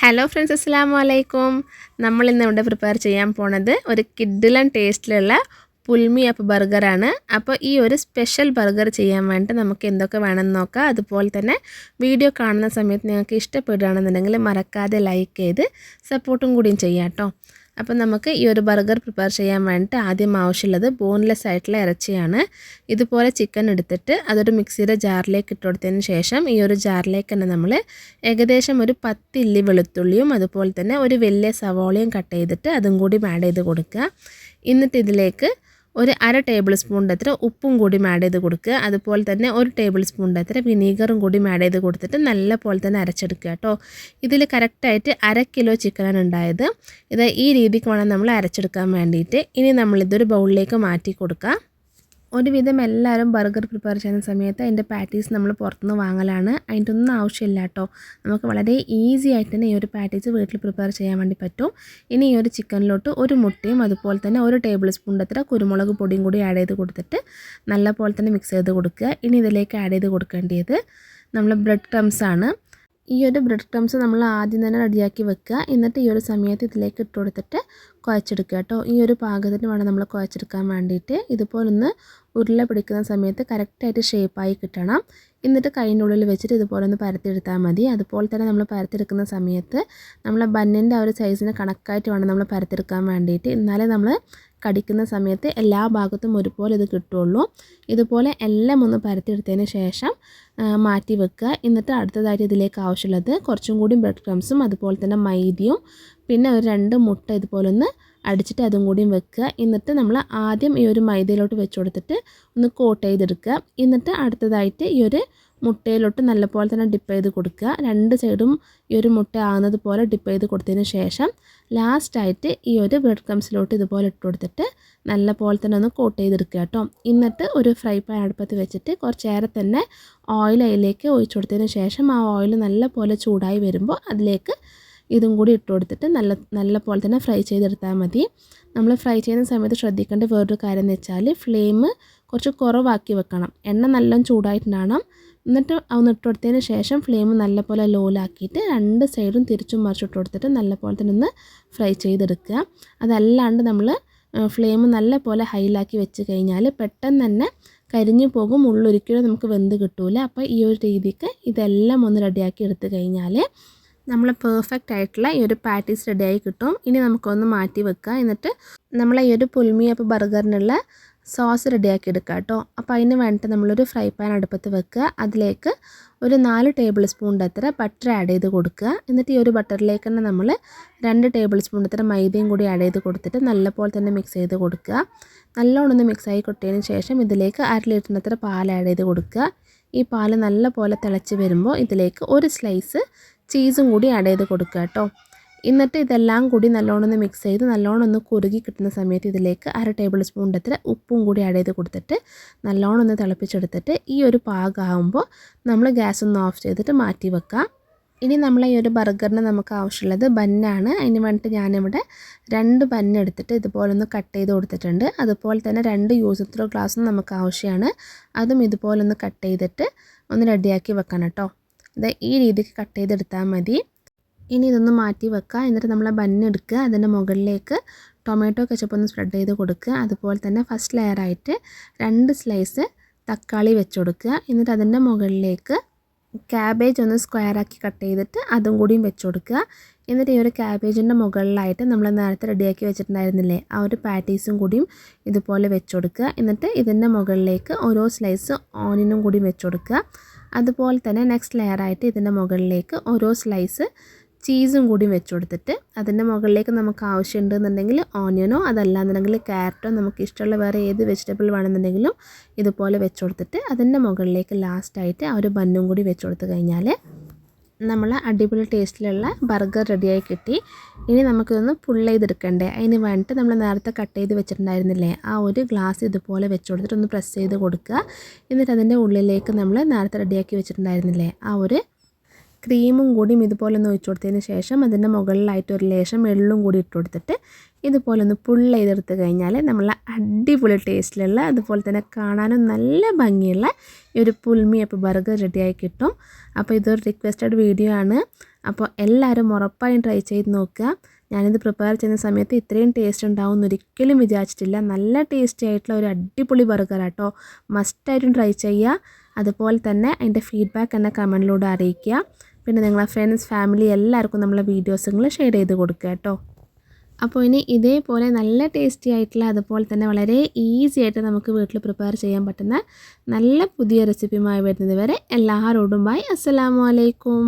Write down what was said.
Hello friends, അസ്സലാമു അലൈക്കും. നമ്മളിന്ന് ഇവിടെ പ്രിപ്പയർ ചെയ്യാൻ പോണത് ഒരു കിഡിലൻ ടേസ്റ്റിലുള്ള പുൽമി അപ്പ് ബർഗറാണ്. അപ്പോൾ ഈ ഒരു സ്പെഷ്യൽ ബർഗർ ചെയ്യാൻ വേണ്ടി നമുക്ക് എന്തൊക്കെ വേണമെന്ന് നോക്കാം. അതുപോലെ തന്നെ വീഡിയോ കാണുന്ന സമയത്ത് നിങ്ങൾക്ക് ഇഷ്ടപ്പെടുകയാണെന്നുണ്ടെങ്കിൽ മറക്കാതെ ലൈക്ക് ചെയ്ത് സപ്പോർട്ടും കൂടിയും ചെയ്യാം കേട്ടോ. അപ്പോൾ നമുക്ക് ഈ ഒരു ബർഗർ പ്രിപ്പയർ ചെയ്യാൻ വേണ്ടിയിട്ട് ആദ്യം ആവശ്യമുള്ളത് ബോൺലെസ് ആയിട്ടുള്ള ഇറച്ചിയാണ്. ഇതുപോലെ ചിക്കൻ എടുത്തിട്ട് അതൊരു മിക്സിയുടെ ജാറിലേക്ക് ഇട്ട് കൊടുത്തതിന് ശേഷം ഈ ഒരു ജാറിലേക്ക് തന്നെ നമ്മൾ ഏകദേശം ഒരു 10 ഇല്ലി വെളുത്തുള്ളിയും അതുപോലെ തന്നെ ഒരു വലിയ സവാളയും കട്ട് ചെയ്തിട്ട് അതും കൂടി ആഡ് ചെയ്ത് കൊടുക്കുക. എന്നിട്ട് ഇതിലേക്ക് ഒരു 1/2 ടേബിൾ സ്പൂണിൻ്റെ അത്ര ഉപ്പും കൂടി ആഡ് ചെയ്ത് കൊടുക്കുക. അതുപോലെ തന്നെ 1 ടേബിൾ സ്പൂണിൻ്റെ അത്ര വിനീഗറും കൂടി ആഡ് ചെയ്ത് കൊടുത്തിട്ട് നല്ല പോലെ തന്നെ അരച്ചെടുക്കുക കേട്ടോ. ഇതിൽ കറക്റ്റായിട്ട് 1/2 കിലോ ചിക്കനാണ് ഉണ്ടായത്. ഇത് ഈ രീതിക്ക് വേണം നമ്മൾ അരച്ചെടുക്കാൻ വേണ്ടിയിട്ട്. ഇനി നമ്മളിതൊരു ബൗളിലേക്ക് മാറ്റി കൊടുക്കുക. ഒരുവിധം എല്ലാവരും ബർഗർ പ്രിപ്പയർ ചെയ്യുന്ന സമയത്ത് അതിൻ്റെ പാറ്റീസ് നമ്മൾ പുറത്തുനിന്ന് വാങ്ങലാണ്. അതിൻ്റെ ഒന്നും ആവശ്യമില്ല കേട്ടോ. നമുക്ക് വളരെ ഈസി ആയിട്ട് തന്നെ ഈ ഒരു പാറ്റീസ് വീട്ടിൽ പ്രിപ്പയർ ചെയ്യാൻ വേണ്ടി പറ്റും. ഇനി ഈ ഒരു ചിക്കനിലോട്ട് ഒരു മുട്ടയും അതുപോലെ തന്നെ 1 ടേബിൾ സ്പൂണിൻ്റെ അത്ര കുരുമുളക് പൊടിയും കൂടി ആഡ് ചെയ്ത് കൊടുത്തിട്ട് നല്ല പോലെ തന്നെ മിക്സ് ചെയ്ത് കൊടുക്കുക. ഇനി ഇതിലേക്ക് ആഡ് ചെയ്ത് കൊടുക്കേണ്ടത് നമ്മൾ ബ്രെഡ് ക്രംസ് ആണ്. ഈ ഒരു ബ്രെഡ് ക്രംസ് നമ്മൾ ആദ്യം തന്നെ റെഡിയാക്കി വെക്കുക. എന്നിട്ട് ഈ ഒരു സമയത്ത് ഇതിലേക്ക് ഇട്ട് കൊടുത്തിട്ട് കുഴച്ചെടുക്കുക കേട്ടോ. ഈ ഒരു പാകത്തിന് വേണം നമ്മൾ കുഴച്ചെടുക്കാൻ വേണ്ടിയിട്ട്. ഇതുപോലൊന്ന് ഉരുള പിടിക്കുന്ന സമയത്ത് കറക്റ്റായിട്ട് ഷേപ്പായി കിട്ടണം. എന്നിട്ട് കൈൻ്റെ ഉള്ളിൽ വെച്ചിട്ട് ഇതുപോലെ ഒന്ന് പരത്തിയെടുത്താൽ മതി. അതുപോലെ തന്നെ നമ്മൾ പരത്തിയെടുക്കുന്ന സമയത്ത് നമ്മളെ ബന്നിൻ്റെ ആ ഒരു സൈസിന് കണക്കായിട്ട് വേണം നമ്മൾ പരത്തിയെടുക്കാൻ വേണ്ടിയിട്ട്. എന്നാലേ നമ്മൾ കടിക്കുന്ന സമയത്ത് എല്ലാ ഭാഗത്തും ഒരുപോലെ ഇത് കിട്ടുള്ളൂ. ഇതുപോലെ എല്ലാം ഒന്ന് പരത്തിയെടുത്തതിന് ശേഷം മാറ്റി വെക്കുക. എന്നിട്ട് അടുത്തതായിട്ട് ഇതിലേക്ക് ആവശ്യമുള്ളത് കുറച്ചും കൂടി ബ്രെഡ് ക്രംസും അതുപോലെ തന്നെ മൈദയും പിന്നെ ഒരു 2 മുട്ട ഇതുപോലെ ഒന്ന് അടിച്ചിട്ട് അതും കൂടിയും വെക്കുക. എന്നിട്ട് നമ്മൾ ആദ്യം ഈ ഒരു മൈദയിലോട്ട് വെച്ച് കൊടുത്തിട്ട് ഒന്ന് കോട്ട് ചെയ്തെടുക്കുക. എന്നിട്ട് അടുത്തതായിട്ട് ഈ ഒരു മുട്ടയിലോട്ട് നല്ലപോലെ തന്നെ ഡിപ്പ് ചെയ്ത് കൊടുക്കുക. 2 സൈഡും ഈ ഒരു മുട്ട ആകുന്നത് പോലെ ഡിപ്പ് ചെയ്ത് കൊടുത്തതിന് ശേഷം ലാസ്റ്റായിട്ട് ഈ ഒരു ബ്രെഡ് ക്രംസിലോട്ട് ഇതുപോലെ ഇട്ട് കൊടുത്തിട്ട് നല്ല പോലെ തന്നെ ഒന്ന് കോട്ട് ചെയ്തെടുക്കുക കേട്ടോ. എന്നിട്ട് ഒരു ഫ്രൈ പാൻ അടുപ്പത്ത് വെച്ചിട്ട് കുറച്ചേറെ തന്നെ ഓയിൽ അതിലേക്ക് ഒഴിച്ചു കൊടുത്തതിന് ശേഷം ആ ഓയിൽ നല്ല പോലെ ചൂടായി വരുമ്പോൾ അതിലേക്ക് ഇതും കൂടി ഇട്ട് കൊടുത്തിട്ട് നല്ല പോലെ തന്നെ ഫ്രൈ ചെയ്തെടുത്താൽ മതി. നമ്മൾ ഫ്രൈ ചെയ്യുന്ന സമയത്ത് ശ്രദ്ധിക്കേണ്ട വേറൊരു കാര്യം എന്ന് വെച്ചാൽ ഫ്ലെയിം കുറച്ച് കുറവാക്കി വെക്കണം. എണ്ണ നല്ലോണം ചൂടായിട്ടുണ്ടാകണം. എന്നിട്ട് ഒന്ന് ഇട്ട് കൊടുത്തതിന് ശേഷം ഫ്ലെയിം നല്ലപോലെ ലോലാക്കിയിട്ട് 2 സൈഡും തിരിച്ചും മറിച്ചിട്ട് കൊടുത്തിട്ട് നല്ലപോലെ തന്നെ ഒന്ന് ഫ്രൈ ചെയ്തെടുക്കുക. അതല്ലാണ്ട് നമ്മൾ ഫ്ലെയിം നല്ലപോലെ ഹൈലാക്കി വെച്ച് കഴിഞ്ഞാൽ പെട്ടെന്ന് തന്നെ കരിഞ്ഞു പോകും, ഉള്ളൊരിക്കലും നമുക്ക് വെന്ത് കിട്ടൂല. അപ്പോൾ ഈ ഒരു രീതിക്ക് ഇതെല്ലാം ഒന്ന് റെഡിയാക്കി എടുത്തു കഴിഞ്ഞാൽ നമ്മൾ പെർഫെക്റ്റ് ആയിട്ടുള്ള ഈ ഒരു പാറ്റീസ് റെഡിയായി കിട്ടും. ഇനി നമുക്കൊന്ന് മാറ്റി വെക്കുക. എന്നിട്ട് നമ്മൾ ഈ ഒരു പുൽമി അപ്പ് ബർഗറിനുള്ള സോസ് റെഡിയാക്കി എടുക്കുക കേട്ടോ. അപ്പോൾ അതിന് വേണ്ടിയിട്ട് നമ്മളൊരു ഫ്രൈ പാൻ അടുപ്പത്ത് വെക്കുക. അതിലേക്ക് ഒരു 4 ടേബിൾ സ്പൂണിൻ്റെ അത്ര ബട്ടർ ആഡ് ചെയ്ത് കൊടുക്കുക. എന്നിട്ട് ഈ ഒരു ബട്ടറിലേക്ക് തന്നെ നമ്മൾ 2 ടേബിൾ സ്പൂണിൻ്റെ അത്ര മൈദയും കൂടി ആഡ് ചെയ്ത് കൊടുത്തിട്ട് നല്ലപോലെ തന്നെ മിക്സ് ചെയ്ത് കൊടുക്കുക. നല്ലോണം ഒന്ന് മിക്സായി കൊടുത്തതിന് ശേഷം ഇതിലേക്ക് 1/2 ലിറ്ററിൻ്റെ അത്ര പാൽ ആഡ് ചെയ്ത് കൊടുക്കുക. ഈ പാൽ നല്ല പോലെ തിളച്ച് വരുമ്പോൾ ഇതിലേക്ക് ഒരു സ്ലൈസ് ചീസും കൂടി ആഡ് ചെയ്ത് കൊടുക്കുക കേട്ടോ. എന്നിട്ട് ഇതെല്ലാം കൂടി നല്ലോണം ഒന്ന് മിക്സ് ചെയ്ത് നല്ലോണം ഒന്ന് കുറുകി കിട്ടുന്ന സമയത്ത് ഇതിലേക്ക് 1/2 ടേബിൾ സ്പൂണിൻ്റെ അത്ര ഉപ്പും കൂടി ആഡ് ചെയ്ത് കൊടുത്തിട്ട് നല്ലോണം ഒന്ന് തിളപ്പിച്ചെടുത്തിട്ട് ഈ ഒരു പാകമാകുമ്പോൾ നമ്മൾ ഗ്യാസ് ഒന്ന് ഓഫ് ചെയ്തിട്ട് മാറ്റി വെക്കാം. ഇനി നമ്മളെ ഈ ഒരു ബർഗറിന് നമുക്ക് ആവശ്യമുള്ളത് ബന്നാണ്. അതിന് വേണ്ടിയിട്ട് ഞാനിവിടെ 2 ബന്ന് എടുത്തിട്ട് ഇതുപോലെ ഒന്ന് കട്ട് ചെയ്ത് കൊടുത്തിട്ടുണ്ട്. അതുപോലെ തന്നെ 2 യൂസ് ത്രോ ഗ്ലാസും നമുക്ക് ആവശ്യമാണ്. അതും ഇതുപോലെ ഒന്ന് കട്ട് ചെയ്തിട്ട് ഒന്ന് റെഡിയാക്കി വെക്കണം കേട്ടോ. ഇത് ഈ രീതിക്ക് കട്ട് ചെയ്തെടുത്താൽ മതി. ഇനി ഇതൊന്ന് മാറ്റി വെക്കുക. എന്നിട്ട് നമ്മൾ ബന്ന് എടുക്കുക. അതിൻ്റെ മുകളിലേക്ക് ടൊമാറ്റോ കെച്ചപ്പ് ഒന്ന് സ്പ്രെഡ് ചെയ്ത് കൊടുക്കുക. അതുപോലെ തന്നെ ഫസ്റ്റ് ലെയറായിട്ട് 2 സ്ലൈസ് തക്കാളി വെച്ച് കൊടുക്കുക. എന്നിട്ട് അതിൻ്റെ മുകളിലേക്ക് ക്യാബേജ് ഒന്ന് സ്ക്വയറാക്കി കട്ട് ചെയ്തിട്ട് അതും കൂടിയും വെച്ച് കൊടുക്കുക. എന്നിട്ട് ഈ ഒരു ക്യാബേജിൻ്റെ മുകളിലായിട്ട് നമ്മൾ നേരത്തെ റെഡിയാക്കി വെച്ചിട്ടുണ്ടായിരുന്നില്ലേ ആ ഒരു പാറ്റീസും കൂടിയും ഇതുപോലെ വെച്ച് കൊടുക്കുക. എന്നിട്ട് ഇതിൻ്റെ മുകളിലേക്ക് ഓരോ സ്ലൈസ് ഓനിയനും കൂടി വെച്ച് കൊടുക്കുക. അതുപോലെ തന്നെ നെക്സ്റ്റ് ലെയറായിട്ട് ഇതിൻ്റെ മുകളിലേക്ക് ഓരോ സ്ലൈസ് ചീസും കൂടി വെച്ച് കൊടുത്തിട്ട് അതിൻ്റെ മുകളിലേക്ക് നമുക്ക് ആവശ്യമുണ്ടെന്നുണ്ടെങ്കിൽ ഓനിയനോ അതല്ലാന്നുണ്ടെങ്കിൽ ക്യാരറ്റോ നമുക്ക് ഇഷ്ടമുള്ള വേറെ ഏത് വെജിറ്റബിൾ വേണമെന്നുണ്ടെങ്കിലും ഇതുപോലെ വെച്ച് കൊടുത്തിട്ട് അതിൻ്റെ മുകളിലേക്ക് ലാസ്റ്റായിട്ട് ആ ഒരു ബന്നും കൂടി വെച്ച് കൊടുത്തു കഴിഞ്ഞാൽ നമ്മൾ അടിപൊളി ടേസ്റ്റിലുള്ള ബർഗർ റെഡിയായി കിട്ടി. ഇനി നമുക്കിതൊന്ന് പുള്ള് ചെയ്തെടുക്കണ്ടേ. അതിന് വേണ്ടിയിട്ട് നമ്മൾ നേരത്തെ കട്ട് ചെയ്ത് വെച്ചിട്ടുണ്ടായിരുന്നില്ലേ ആ ഒരു ഗ്ലാസ് ഇതുപോലെ വെച്ച് കൊടുത്തിട്ട് ഒന്ന് പ്രസ് ചെയ്ത് കൊടുക്കുക. എന്നിട്ട് അതിൻ്റെ ഉള്ളിലേക്ക് നമ്മൾ നേരത്തെ റെഡിയാക്കി വെച്ചിട്ടുണ്ടായിരുന്നില്ലേ ആ ഒരു ക്രീമും കൂടിയും ഇതുപോലെ ഒന്ന് ഒഴിച്ചു കൊടുത്തതിന് ശേഷം അതിൻ്റെ മുകളിലായിട്ട് ഒരു ലേശം എള്ളും കൂടി ഇട്ട് കൊടുത്തിട്ട് ഇതുപോലെ ഒന്ന് പുള്ള് ചെയ്തെടുത്ത് കഴിഞ്ഞാൽ നമ്മൾ അടിപൊളി ടേസ്റ്റിലുള്ള അതുപോലെ തന്നെ കാണാനും നല്ല ഭംഗിയുള്ള ഈ ഒരു പുൽമി അപ്പ് ബർഗർ റെഡിയായി കിട്ടും. അപ്പോൾ ഇതൊരു റിക്വസ്റ്റഡ് വീഡിയോ ആണ്. അപ്പോൾ എല്ലാവരും ഉറപ്പായും ട്രൈ ചെയ്ത് നോക്കുക. ഞാനിത് പ്രിപ്പയർ ചെയ്യുന്ന സമയത്ത് ഇത്രയും ടേസ്റ്റ് ഉണ്ടാവും എന്നൊരിക്കലും വിചാരിച്ചിട്ടില്ല. നല്ല ടേസ്റ്റി ആയിട്ടുള്ള ഒരു അടിപൊളി ബർഗറാട്ടോ. മസ്റ്റായിട്ടും ട്രൈ ചെയ്യുക. അതുപോലെ തന്നെ അതിൻ്റെ ഫീഡ്ബാക്ക് എന്നെ കമൻറ്റിലൂടെ അറിയിക്കുക. പിന്നെ നിങ്ങളെ ഫ്രണ്ട്സ് ഫാമിലി എല്ലാവർക്കും നമ്മളെ വീഡിയോസുകൾ ഷെയർ ചെയ്ത് കൊടുക്കുക കേട്ടോ. അപ്പോൾ ഇനി ഇതേപോലെ നല്ല ടേസ്റ്റി ആയിട്ടുള്ള അതുപോലെ തന്നെ വളരെ ഈസി ആയിട്ട് നമുക്ക് വീട്ടിൽ പ്രിപ്പയർ ചെയ്യാൻ പറ്റുന്ന നല്ല പുതിയ റെസിപ്പിയുമായി വരുന്നത് വരെ എല്ലാവരോടും ബൈ. അസ്സലാമു അലൈക്കും.